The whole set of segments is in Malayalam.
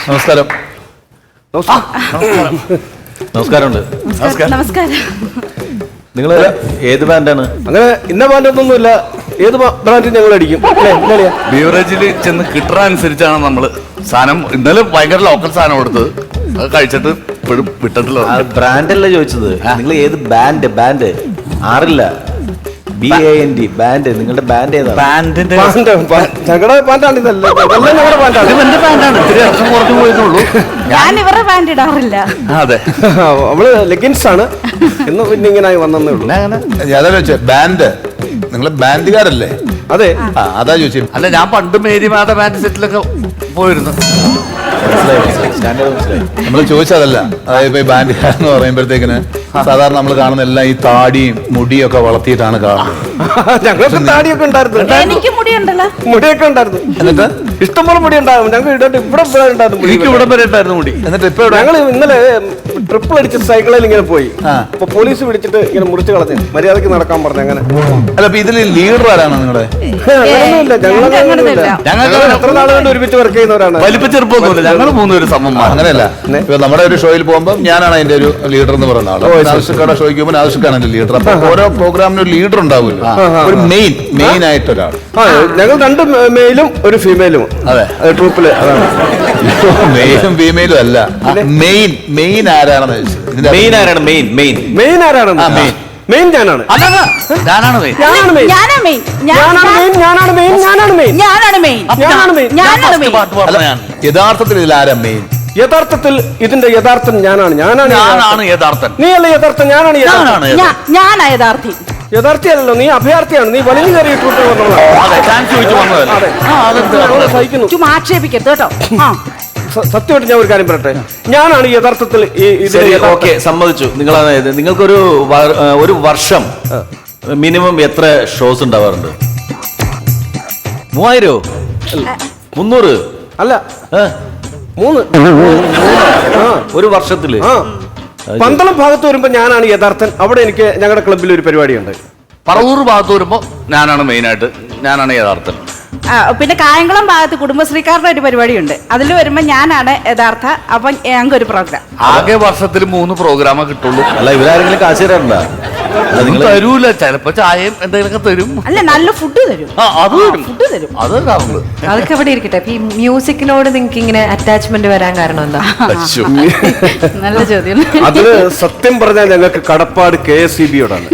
നമസ്കാരം. നമസ്കാരമുണ്ട്. നമസ്കാരം. നിങ്ങൾ ഏത് ബാൻഡാണ്? അങ്ങനെ ഇന്ന ബാൻഡൊന്നുമില്ല, ഏത് ബ്രാൻഡ് ഞങ്ങൾ അടിക്കും. ബീവറേജിൽ ചെന്ന് കിട്ടുന്ന അനുസരിച്ചാണ് നമ്മള് സാധനം. ഇന്നലെ ഭയങ്കര ലോക്കൽ സാധനം കൊടുത്തത്, അത് കഴിച്ചിട്ട് ഇപ്പോഴും വിട്ടിട്ടില്ല. ബ്രാൻഡല്ല ചോദിച്ചത്, നിങ്ങൾ ഏത് ബാൻഡ്? ആറില്ല, BAND band. നിങ്ങളുടെ ബാൻഡ് ഏതാ? ബാൻഡിന്റെ ഞങ്ങളുടെ ബാൻഡാണ് ഇതല്ല, ഞങ്ങളുടെ ബാൻഡാണ്. എന്റെ ബാൻഡാണ്. ഇത്തിരി ഇറക്കം കുറഞ്ഞു പോയിട്ടുള്ളൂ. ഞാൻ ഇവരുടെ ബാൻഡ് ഇടാറില്ല. അതെ, നമ്മള് ലെഗിൻസ് ആണ്. ഇന്ന് പിന്നെ ഇങ്ങനെ വന്നേ ഉള്ളൂ. അതാ ചോദിച്ചേ, ബാൻഡ് നിങ്ങള് ബാൻഡുകാരല്ലേ? അതെ, അതാ ചോദിച്ചു. അല്ല, ഞാൻ പണ്ട് മേരിമാത ബാൻഡ് സെറ്റിലൊക്കെ പോയിരുന്നു. നമ്മൾ ചോദിച്ചതല്ല. അതായത് ഈ ബാൻഡുകാരെന്ന് പറയുമ്പോഴത്തേക്കിന് സാധാരണ നമ്മൾ കാണുന്ന എല്ലാം ഈ താടിയും മുടിയും ഒക്കെ വളർത്തിയിട്ടാണ് കാണുന്നത്. ഞങ്ങൾക്ക് താടിയൊക്കെ ഉണ്ടായിരുന്നു, എനിക്ക് മുടിയുണ്ടല്ലോ, മുടിയൊക്കെ ഉണ്ടായിരുന്നു. എന്നിട്ട് ഇഷ്ടംപോലെ മുടി ഉണ്ടായിരുന്നു. ഞങ്ങൾ ഇവിടെ ഉണ്ടായിരുന്നു, എനിക്ക് ഇവിടം വരെ ഉണ്ടായിരുന്നു മുടി. എന്നിട്ട് ഇപ്പൊ ഞങ്ങൾ ഇന്നലെ ട്രിപ്പിൾ അടിച്ചിട്ട് സൈക്കിളിൽ ഇങ്ങനെ പോയി. അപ്പൊ പോലീസ് പിടിച്ചിട്ട് ഇങ്ങനെ മുറിച്ച് കളഞ്ഞു, മര്യാദക്ക് നടക്കാൻ പറഞ്ഞു. അങ്ങനെ അല്ല, അപ്പൊ ഇതിൽ ലീഡർ ആരാണ് നിങ്ങളുടെ? ഞങ്ങൾ എത്ര നാൾ കൊണ്ട് ഒരുമിച്ച് വർക്ക് ചെയ്യുന്നവരാണ്. വലിപ്പ ചെറുപ്പമൊന്നുമില്ല, ഞങ്ങൾ മൂന്നുപേരും സമന്മാർ. അങ്ങനെയല്ല, ഇപ്പൊ നമ്മുടെ ഒരു ഷോയിൽ പോകുമ്പോൾ ഞാനാണ് അതിന്റെ ഒരു ലീഡർ എന്ന് പറയുന്ന ആള്. ആവശ്യക്കാരുടെ ഷോയ്ക്ക് പോകുമ്പോൾ ആവശ്യക്കാണ് എന്റെ ലീഡർ. അപ്പൊ ഓരോ പ്രോഗ്രാമിനും ഒരു ലീഡർ ഉണ്ടാവുമല്ലോ, ഒരു മെയിൻ ആയിട്ട് ഒരാൾ. ഞങ്ങൾ 2 മെയിലും ഒരു ഫീമെയിലും. അതെ, ട്രൂപ്പില് മെയിലും ഫീമെയിലും അല്ല, മെയിൻ ആരാണെന്ന് ചോദിച്ചത്. മെയിൻ ആരാണ്? മെയിൻ ആരാണ്? മെയിൻ ഞാനാണ്. ഞാനാണ് മെയിൻ. യഥാർത്ഥത്തിൽ ഇതിൽ ആരാ മെയിൻ? യഥാർത്ഥത്തിൽ ഇതിന്റെ യഥാർത്ഥം ഞാനാണ്. യഥാർത്ഥൻ. നീയല്ല യഥാർത്ഥം, ഞാനാണ് യഥാർത്ഥി. യഥാർത്ഥിയല്ലോ, നീ അഭയാർത്ഥിയാണ്. നീ വലിഞ്ഞു കയറി സഹിക്കുന്നു. ആക്ഷേപിക്കരുത് കേട്ടോ. സത്യമായിട്ട് ഞാൻ ഒരു കാര്യം പറയട്ടെ, ഞാനാണ് യഥാർത്ഥത്തിൽ ഓക്കെ, സമ്മതിച്ചു. നിങ്ങൾക്കൊരു ഒരു വർഷം മിനിമം എത്ര ഷോസ് ഉണ്ടാവാറുണ്ട്? 3000? 300? അല്ല, 3. ഒരു വർഷത്തില്. പന്തളം ഭാഗത്ത് വരുമ്പോ ഞാനാണ് യഥാർത്ഥൻ. അവിടെ എനിക്ക് ഞങ്ങളുടെ ക്ലബിൽ ഒരു പരിപാടിയുണ്ട്. പറവൂർ ഭാഗത്ത് വരുമ്പോ ഞാനാണ് മെയിനായിട്ട്, ഞാനാണ് യഥാർത്ഥൻ. പിന്നെ കായംകുളം ഭാഗത്ത് കുടുംബശ്രീക്കാരുടെ ഒരു പരിപാടിയുണ്ട്, അതിൽ വരുമ്പോ ഞാനാണ് യഥാർത്ഥ. അപ്പൊ ഞങ്ങൾക്ക് ഒരു പ്രോഗ്രാം, ആകെ വർഷത്തിൽ 3 പ്രോഗ്രാമേ കിട്ടുള്ളൂ. അല്ല, ഇവരാരെങ്കിലും കാശ് തരാറുണ്ടോ? നിങ്ങൾ തരൂല, ചിലപ്പോ ചായയും എന്തെങ്കിലുമൊക്കെ തരും. അല്ല, നല്ല ഫുഡ് തരും. ഫുഡ് തരും, അത് തരാറുണ്ട്. അതൊക്കെ അവിടെ ഇരിക്കട്ടെ. ഈ മ്യൂസിക്കിനോട് നിങ്ങൾക്ക് ഇങ്ങനെ അറ്റാച്ച്മെന്റ് വരാൻ കാരണം എന്താ? നല്ല ചോദ്യം. അതില് സത്യം പറഞ്ഞാൽ ഞങ്ങൾക്ക് കടപ്പാട് KSCB-യോടാണ്.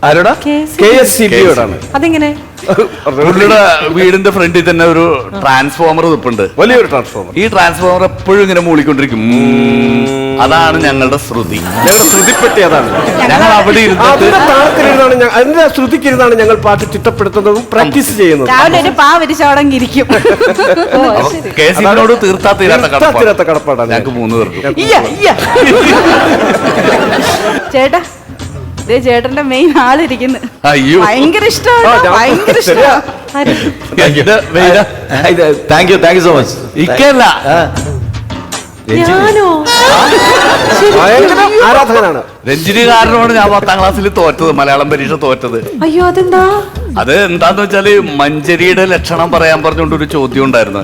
ആരോടാ? KSCB-യോടാണ്. അതെങ്ങനെ? പുള്ളിയുടെ വീടിന്റെ ഫ്രണ്ടിൽ തന്നെ ഒരു ട്രാൻസ്ഫോമർ നിൽപ്പുണ്ട്, വലിയൊരു ട്രാൻസ്ഫോമർ. ഈ ട്രാൻസ്ഫോമർ എപ്പോഴും ഇങ്ങനെ മൂളിക്കൊണ്ടിരിക്കും. അതാണ് ഞങ്ങളുടെ ശ്രുതി. ഞങ്ങളുടെ ശ്രുതിപ്പെട്ടി അതാണ്. ഞങ്ങൾ അവിടെ അതിന്റെ താളത്തിലിരുന്നാണ്, അതിന്റെ ശ്രുതിക്കിരുന്നാണ് ഞങ്ങൾ പാട്ട് ചിട്ടപ്പെടുത്തുന്നതും പ്രാക്ടീസ് ചെയ്യുന്നത്. രാവിലെ ഒരു പാവരിച്ചോടങ്ങിരിക്കും. KSCB-യോട് തീർത്താത്ത കടപ്പാടാണ് ഞങ്ങൾക്ക് 3 പേർക്കും. ചേട്ടാ, ചേട്ടന്റെ മെയിൻ ആളിരിക്കുന്നു. അയ്യോ, ഭയങ്കര ഇഷ്ടമാണ്, ഭയങ്കര ഇഷ്ടമാണ്. Thank you so much. ഇക്കല്ല, ഭയങ്കര ആരാധകനാണ്. രഞ്ജിനി കാരണമാണ് ഞാൻ 10ാം ക്ലാസ്സിൽ തോറ്റത്, മലയാളം പരീക്ഷ തോറ്റത്. അയ്യോ, അതെന്താ? അത് എന്താന്ന് വെച്ചാല് മഞ്ചരിയുടെ ലക്ഷണം പറയാൻ പറഞ്ഞുകൊണ്ടൊരു ചോദ്യം ഉണ്ടായിരുന്നു.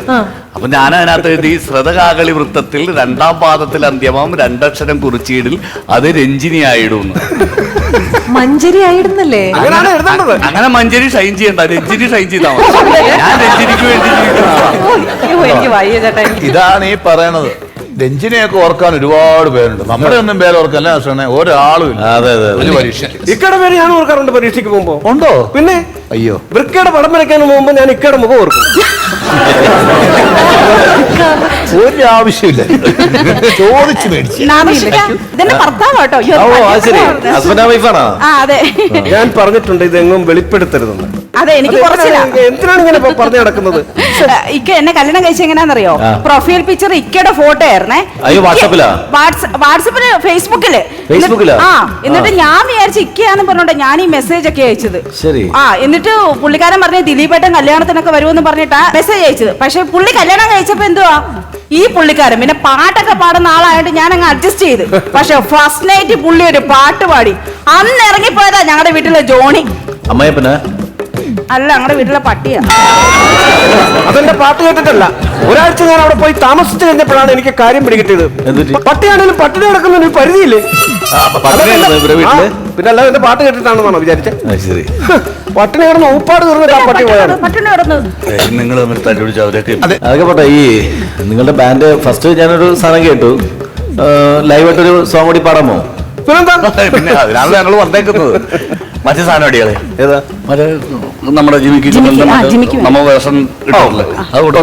അപ്പൊ ഞാൻ അതിനകത്ത് എഴുതി, ശ്രതകാകളി വൃത്തത്തിൽ 2ാം പാദത്തിൽ അന്ത്യമാം 2 അക്ഷരം കുറിച്ചീടിൽ അത് രഞ്ജിനി ആയിടുന്നു. മഞ്ചരി ആയിടുന്നല്ലേ? അങ്ങനെ മഞ്ചരി ഷൈൻ ചെയ്യണ്ട, രഞ്ജിനി ഷൈൻ ചെയ്താൽ മതി. ഞാൻ രഞ്ജിനിക്ക് വേണ്ടി എനിക്ക് വയ്യ ചേട്ടാ. ഇതാണ് ഈ പറയണത്. രഞ്ജിനിയൊക്കെ ഓർക്കാൻ ഒരുപാട് പേരുണ്ട്, നമ്മുടെ ഒന്നും പേര് ഓർക്കല്ല. ഒരാളും പരീക്ഷ. ഇക്കടെ പേര് ഞാൻ ഓർക്കാറുണ്ട് പരീക്ഷയ്ക്ക് പോകുമ്പോ. ഉണ്ടോ? പിന്നെ അയ്യോ, വൃക്കയുടെ പടം വരയ്ക്കാൻ പോകുമ്പോ ഞാൻ ഇക്കയുടെ മുഖം ഓർക്കും. ഒരു ആവശ്യമില്ല, ചോദിച്ചു മേടിച്ചു. ഇതെന്റെ ഭർത്താവാട്ടോ. അതെ, ഞാൻ പറഞ്ഞിട്ടുണ്ട് ഇതെങ്ങും വെളിപ്പെടുത്തരുതെന്ന്. അതെ, എനിക്ക് എന്തിനാണ് ഇങ്ങനെ പറഞ്ഞു നടക്കുന്നത്? ഇക്ക എന്നെ കല്യാണം കഴിച്ച എങ്ങനെയാണെന്നറിയോ? പ്രൊഫൈൽ പിക്ചർ ഇക്കയുടെ ഫോട്ടോ ആയിരുന്നേ. വാട്സപ്പില് ഫേസ്ബുക്കില്. എന്നിട്ട് ഞാൻ വിചാരിച്ചു ഇക്കയാന്ന് പറഞ്ഞോണ്ട് ഞാൻ ഈ മെസ്സേജ് ഒക്കെ അയച്ചത്. എന്നിട്ട് പുള്ളിക്കാരൻ പറഞ്ഞ ദിലീപേട്ടൻ കല്യാണത്തിനൊക്കെ വരുമെന്ന് പറഞ്ഞിട്ടാ മെസ്സേജ് അയച്ചത്. പക്ഷെ പുള്ളി കല്യാണം കഴിച്ചപ്പോ എന്തുവാ, ഈ പുള്ളിക്കാരൻ പിന്നെ പാട്ടൊക്കെ പാടുന്ന ആളായിട്ട് ഞാൻ അങ്ങ് അഡ്ജസ്റ്റ് ചെയ്ത്. പക്ഷെ ഫസ്റ്റ് നൈറ്റ് പുള്ളി ഒരു പാട്ട് പാടി. അന്ന് ഇറങ്ങിപ്പോയതാ ഞങ്ങളുടെ വീട്ടിലെ ജോണി. അമ്മായിപ്പന അല്ല ഞങ്ങളുടെ വീട്ടിലെ പട്ടിയാ. അതെന്റെ പാട്ട് കേട്ടിട്ടല്ല. ഒരാഴ്ച ഞാൻ അവിടെ പോയി താമസിച്ചു കഴിഞ്ഞപ്പോഴാണ് എനിക്ക് കാര്യം പിടികിട്ടിയത്. പട്ടിയാണെങ്കിലും പട്ടിണി കിടക്കുന്ന ഒരു പരിധിയില്ലേ? പിന്നെ അല്ലാതെ എന്റെ പാട്ട് കേട്ടിട്ടാണെന്നാണോ വിചാരിച്ചത്? ശരി. പട്ടിണി കിടന്ന് ഊപ്പാട് തീർന്നിട്ട് ആ പട്ടി പോയാണ്. പട്ടിണി കിടന്നു. നിങ്ങൾ തമ്മിൽ തല്ലുപിടിച്ച് അവരൊക്കെ അതൊക്കെ പോട്ടെ. ഈ നിങ്ങളുടെ ബാൻഡ് ഫസ്റ്റ് ഞാനൊരു സാധനം കേട്ടു, ലൈവായിട്ടൊരു സോങ് കൂടി പാടാമോ? പിന്നെന്താ? പിന്നെ അതിനാണല്ലോ ഞങ്ങൾ വന്നേക്കുന്നത്. മറ്റേ സാധനം അടികളെ ഏതാ? മറ്റേ നമ്മുടെ ജിമിക്ക് നമ്മ വേഷം ഇട്ടിട്ടില്ലേ അത് കൂട്ടോ.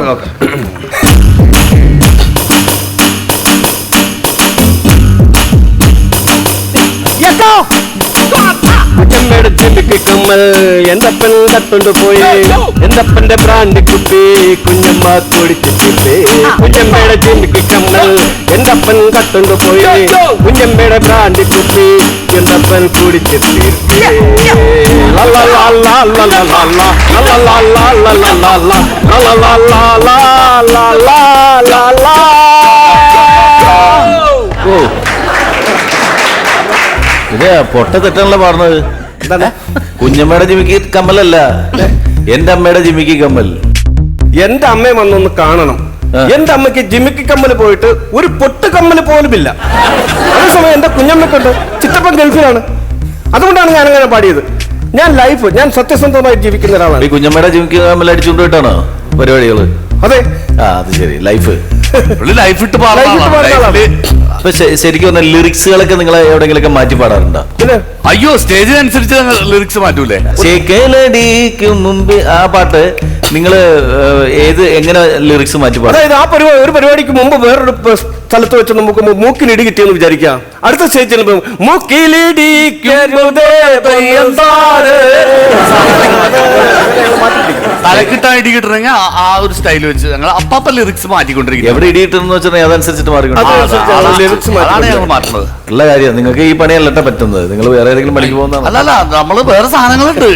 കുഞ്ഞമ്മയുടെ ജിമിക്ക് കമ്മൽ എന്തപ്പൻ കട്ടുകൊണ്ട് പോയി, എന്തപ്പന്റെ ബ്രാൻഡ് കുപ്പി കുഞ്ഞമ്മ കുടിച്ചിട്ടേ. കുഞ്ഞമ്മയുടെ ജിമിക്ക് കമ്മൽ എന്തപ്പൻ കട്ടുകൊണ്ട് പോയി, കുഞ്ഞമ്മയുടെ ബ്രാൻഡ് കുപ്പി എന്തപ്പൻ കുടിച്ചിട്ടേ. ഓ, ഇത് പൊട്ട തെറ്റാണല്ലോ പാടുന്നത്. എന്താണ്? കുഞ്ഞമ്മയുടെ ജിമിക്ക് കമ്മലല്ല, എന്റെ അമ്മയുടെ ജിമിക്ക് കമ്മൽ. എന്റെ അമ്മയെ വന്നൊന്ന് കാണണം. എന്റെ അമ്മയ്ക്ക് ജിമിക്ക് കമ്മല് പോയിട്ട് ഒരു പൊട്ട് കമ്മല് പോലും ഇല്ല. അതേസമയം എന്റെ കുഞ്ഞമ്മക്കുണ്ട്. ചിറ്റപ്പൻ ഗൾഫിലാണ്. അതുകൊണ്ടാണ് ഞാൻ അങ്ങനെ പാടിയത്. ഞാൻ സത്യസന്ധമായി ജീവിക്കുന്ന ഒരാളാണ്. ഈ കുഞ്ഞമ്മയുടെ ജിമിക്ക് കമ്മൽ അടിച്ചുകൊണ്ട് പോയിട്ടാണോ പരിപാടികള്? അതെ. ആ, അത് ശരി. ലൈഫ് ലൈഫ് ഇട്ട് പാടാണ്. അപ്പൊ ശരിക്കും പറഞ്ഞ ലിറിക്സുകളൊക്കെ നിങ്ങൾ എവിടെയെങ്കിലൊക്കെ മാറ്റി പാടാറുണ്ടോ? പിന്നെ അയ്യോ, സ്റ്റേജിനനുസരിച്ച് ലിറിക്സ് മാറ്റൂലേ? ചേക്കലടിക്കും മുമ്പ് ആ പാട്ട് നിങ്ങൾ എങ്ങനെ ലിറിക്സ് മാറ്റി പാടും? അതായത് ഒരു പരിപാടിക്ക് മുമ്പ് വേറൊരു സ്ഥലത്ത് വെച്ച് നമുക്ക് മൂക്കിലിടി കിട്ടിയെന്ന് വിചാരിക്കാം. അടുത്ത സ്റ്റേജിൽ തലക്കിട്ടാൻ ഇടി കിട്ടണമെങ്കിൽ ആ ഒരു സ്റ്റൈൽ വെച്ച് ഞങ്ങൾ അപ്പാപ്പ ലിറിക്സ് മാറ്റിക്കൊണ്ടിരിക്കും. എവിടെ ഇടി കിട്ടുന്ന വെച്ചാൽ അതനുസരിച്ചിട്ട് അതാണ് ഞങ്ങൾ മാറ്റുന്നത്. ഉള്ള കാര്യം. നിങ്ങൾക്ക് ഈ പണിയല്ലട്ടെ പറ്റുന്നത്. നിങ്ങൾ വേറെ ഏതെങ്കിലും പണിക്ക് പോകുന്നതാണ്. അല്ലല്ല, നമ്മള് വേറെ സാധനങ്ങളുണ്ട്.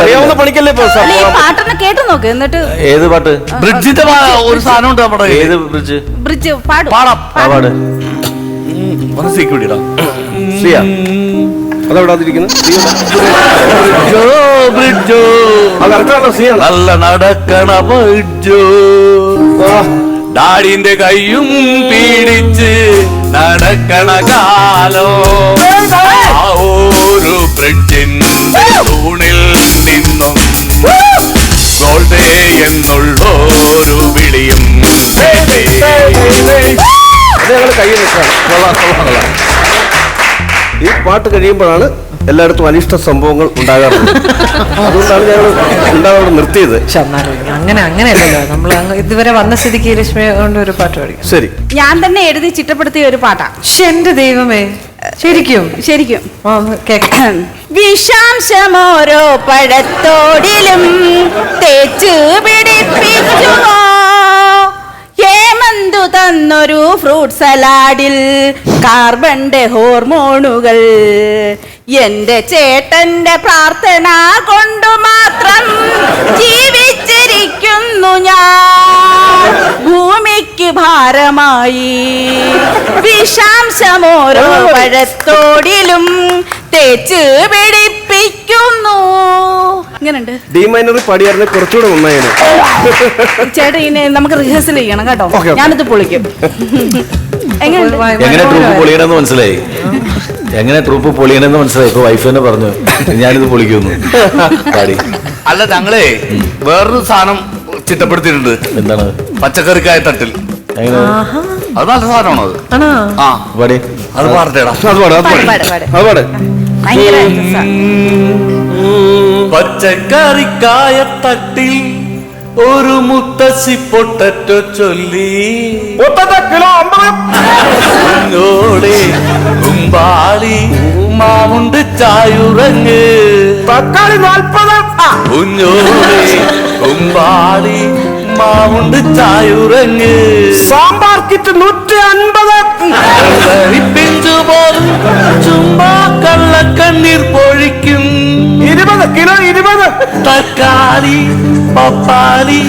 അറിയാവുന്ന പണിക്കല്ലേ അല്ല, ഈ പാട്ടൊന്ന് കേട്ടു നോക്ക്. എന്നിട്ട് ഏത് പാട്ട്? ബ്രിഡ്ജിന്റെ ഒരു സാധനം ഉണ്ട് നമ്മുടെ. ഏത് ബ്രിഡ്ജ്? ബ്രിഡ്ജ് പാടും. പാടാം. ആ പാട്. ഒന്ന് സീക്കൂടിടാ. സിയ അതെവിടെ നല്ല നടക്കണ ബ്രിഡ്ജോ, ഡാഡിന്റെ കൈയും പീഡിച്ച് നടക്കണ കാലോ, ആ ഒരു ബ്രിഡ്ജിന്റെ തൂണിൽ നിന്നും ഗോൾഡേ എന്നുള്ളൊരു വിളിയും കയ്യിൽ നിൽക്കണം. ഈ പാട്ട് കഴിയുമ്പോഴാണ് എല്ലായിടത്തും അനിഷ്ട സംഭവങ്ങൾ ഉണ്ടാകാറുള്ളത്. അതുകൊണ്ടാണ് ഞങ്ങൾ നിർത്തിയത്. അങ്ങനെയല്ലല്ലോ നമ്മൾ ഇതുവരെ വന്ന സ്ഥിതിക്ക് രശ്മി കൊണ്ട് ഒരു പാട്ട് പാടിക്കും. ശരി. ഞാൻ തന്നെ എഴുതി ചിട്ടപ്പെടുത്തിയ ഒരു പാട്ടാ. എന്റെ ദൈവമേ, ശരിക്കും കേൾക്കാം. വിഷാംശമോരോ പഴത്തോടിലും തേച്ച് പിടിപ്പിച്ചുവോ, ഹേമന്തു തന്നൊരു ഫ്രൂട്ട് സലാഡിൽ കാർബന്റെ ഹോർമോണുകൾ, എന്റെ ചേട്ടന്റെ പ്രാർത്ഥന കൊണ്ടു മാത്രം ജീവിച്ചിരിക്കുന്നു ഞാൻ, ഭൂമിക്ക് ഭാരമായി വിഷാംശമോരോ പഴത്തോടിലും തേച്ച് പിടിപ്പിക്കുന്നു. ഇങ്ങനുണ്ട്. ഡി മൈനർ പാടിയായിരുന്നു കുറച്ചുകൂടെ നന്നായിരുന്നു. ചേട്ടാ, ഇനി നമുക്ക് റിഹേഴ്സൽ ചെയ്യണം കേട്ടോ. ഞാനിത് പൊളിക്കും. എങ്ങനെ ട്രൂപ്പ് പൊളിയണമെന്ന് മനസ്സിലായി. എങ്ങനെ ട്രൂപ്പ് പൊളിയണമെന്ന് മനസ്സിലായി. ഇപ്പൊ വൈഫ് തന്നെ പറഞ്ഞു ഞാനിത് പൊളിക്കുന്നു പാടി. അല്ല, ഞങ്ങളെ വേറൊരു സാധനം ചിട്ടപ്പെടുത്തിയിട്ടുണ്ട്. എന്താണ്? പച്ചക്കറിക്കായ തട്ടിൽ. അത് നല്ല സാധനമാണോ അത്? ആ പാടി. അത് പാടത്തേടാ. പച്ചക്കറിക്കായ തട്ടിൽ ഒരു മുത്തശ്ശി പൊട്ടറ്റോ ചൊല്ലി, കുഞ്ഞോടെ കുമ്പാളി മാമുണ്ട് ചായുറങ്ങ്, തക്കാളി 40, കുഞ്ഞോടെ കുമ്പാളി മാമുണ്ട് ചായുറങ്ങ്, സാമ്പാർ കിറ്റ് 150, പിഞ്ചുപോലും ചുമ്മാ കള്ളക്കണ്ണീർ പൊഴിക്കും, 20 കിലോ 20, തക്കാളി പപ്പാളി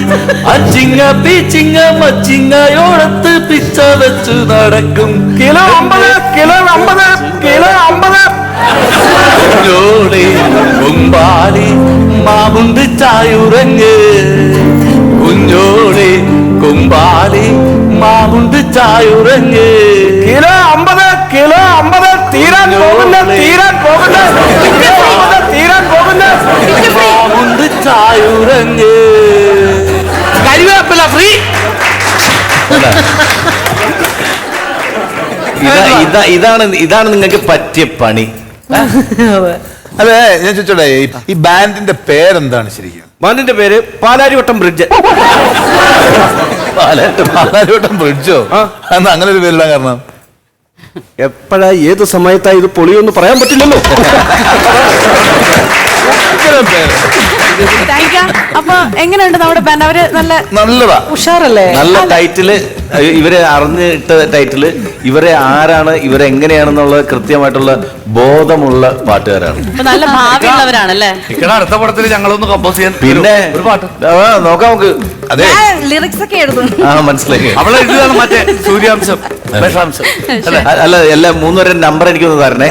അച്ചിങ്ങ പീച്ചിങ്ങ മച്ചിങ്ങയോടത്ത് പിച്ച വെച്ച് നടക്കും, കിലോ 50, കിലോ 50, കിലോ 50, കുഞ്ഞോടെ കുമ്പാളി മാമുണ്ട് ചായുറങ്ങ് കുഞ്ഞോളെ കുമ്പാലെ മാമുണ്ട് ചായുറങ്ങ് കിലോ 50 കിലോ 50 തീരാൻ പോകുന്ന മാമുണ്ട് ചായുറങ്ങ് കരിവേപ്പില ഫ്രീ. ഇതാണ് നിങ്ങൾക്ക് പറ്റിയ പണി. അതെ ഞാൻ ചോദിച്ചോട്ടെ ഈ ബാൻഡിന്റെ പേരെന്താണ് ശരിക്കും? ബാൻഡിന്റെ പേര് പാലാരിവട്ടം ബ്രിഡ്ജ്. പാലാരിവട്ടം ബ്രിഡ്ജോ? എന്നാ അങ്ങനെ ഒരു പേരിടാൻ കാരണം? എപ്പോഴാ ഏത് സമയത്താ ഇത് പൊളിയൊന്നും പറയാൻ പറ്റില്ലല്ലോ. അപ്പൊ എങ്ങനെയുണ്ട് നമ്മുടെ ബാൻഡ്? അവര് നല്ലതാ, ഉഷാറല്ലേ? നല്ല ടൈറ്റില്, ഇവരെ അറിഞ്ഞിട്ട ടൈറ്റില്. ഇവരെ ആരാണ്, ഇവരെ എങ്ങനെയാണെന്നുള്ള കൃത്യമായിട്ടുള്ള ബോധമുള്ള പാട്ടുകാരാണ്. നല്ല ഭാവിയുള്ളവരാണല്ലേ? ഇക്കടെ അടുത്ത പടത്തിൽ ഞങ്ങളൊന്ന് കമ്പോസ് ചെയ്യാൻ പിന്നെ ഒരു പാട്ട് നോക്കാം നമുക്ക്. അതെ, ലിറിക്സ് ഒക്കെ എഴുതും. മനസ്സിലായി. അവളെ എഴുതുകയാണ് മറ്റേ സൂര്യാംശം വിഷാംശം അല്ലേ? അല്ല എല്ലാ 3 പേരെ നമ്പർ എനിക്കൊന്ന് തരണേ.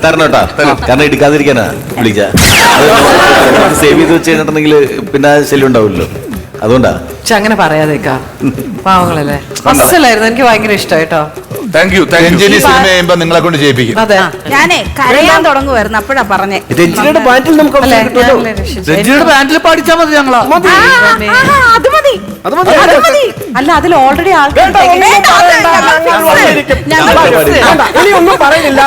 തരണോട്ടാ, കാരണം എടുക്കാതിരിക്കാനാ വിളിച്ച. സേവ് ചെയ്ത് വെച്ച് കഴിഞ്ഞിട്ടുണ്ടെങ്കിൽ പിന്നെ ശല്യം ഉണ്ടാവില്ലല്ലോ, അതുകൊണ്ടാ. പക്ഷെ അങ്ങനെ പറയാതേക്കാ, പാവങ്ങളല്ലേ. അസലായിരുന്നു, എനിക്ക് ഭയങ്കര ഇഷ്ടമായി കേട്ടോ. Thank you. രഞ്ജിനി സിനിമ ചെയ്യുമ്പോ നിങ്ങളെ കൊണ്ട് ചെയ്യിപ്പിക്കും. അതെ, ഞാനേ കരയാൻ തുടങ്ങുമായിരുന്നു, അപ്പോഴാ പറഞ്ഞേ. രഞ്ജിനിയുടെ ബാൻഡിൽ നമുക്ക് അല്ലേ, അവസരം കിട്ടുമല്ലോ. ഞാനല്ലേ രക്ഷിച്ചത്. രഞ്ജിയുടെ ബാൻഡിൽ പാടിച്ചാൽ മതി ഞങ്ങളാ. അത് മതി. അല്ല, അതിൽ ഓൾറെഡി വേണ്ട, ഒന്നും പറയണ്ട. ഞങ്ങൾ വന്നിരിക്കും. ഞങ്ങൾ വേണ്ട, ഇനി ഒന്നും പറയുന്നില്ല.